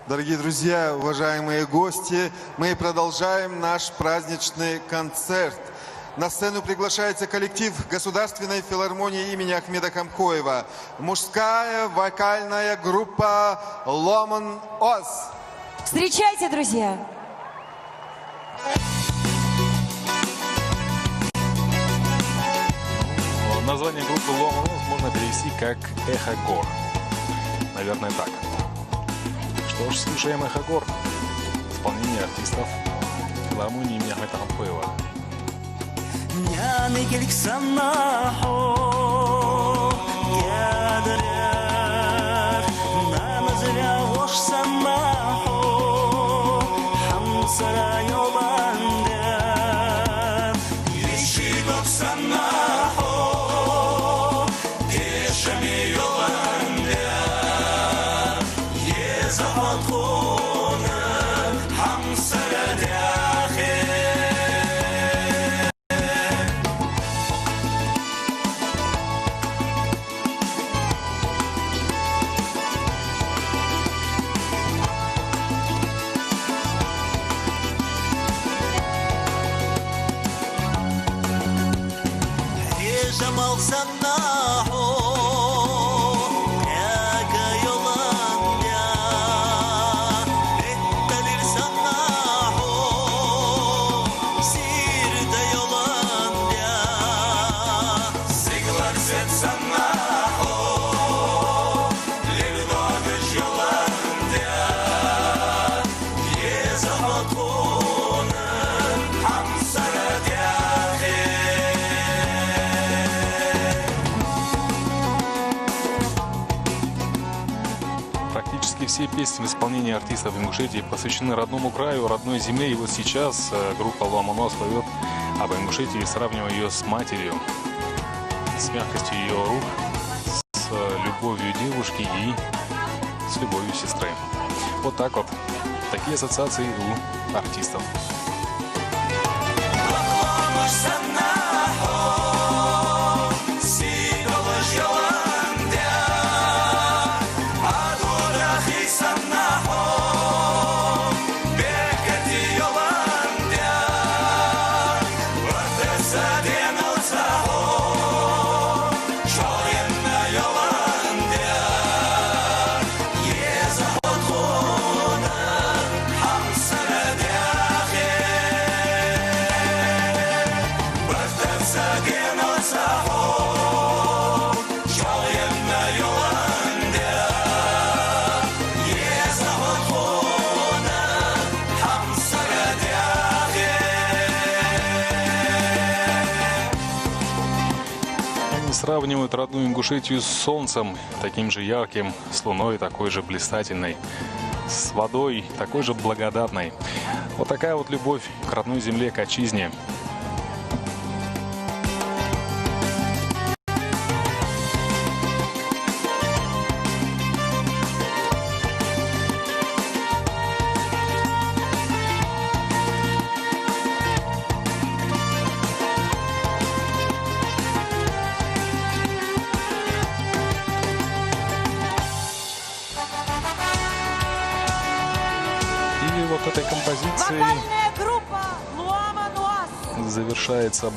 Дорогие друзья, уважаемые гости, мы продолжаем наш праздничный концерт. На сцену приглашается коллектив Государственной филармонии имени Ахмеда Камкоева. Мужская вокальная группа «Ломан Оз». Встречайте, друзья! Название группы «Ломан Оз» можно перевести как «Эхо гор». Наверное, так. Что ж, слушаем «Эхо гор» в исполнении артистов филармонии имени Ахмеда Камкоева. جمال سناحو يا كيولانيا التلير سناحو سير ديولانيا سيغلر سيت سناحو للغاقش يولانيا يزهطون حمسرد يا Практически все песни в исполнении артистов Ингушетии посвящены родному краю, родной земле. И вот сейчас группа «Ломан Оз» поет об Ингушетии, сравнивая ее с матерью, с мягкостью ее рук, с любовью девушки и с любовью сестры. Вот так вот. Такие ассоциации у артистов. Сравнивают родную Ингушетию с солнцем, таким же ярким, с луной такой же блистательной, с водой такой же благодатной. Вот такая вот любовь к родной земле, к отчизне. И вот этой композицией Вокальная группа «Ломан Оз» завершается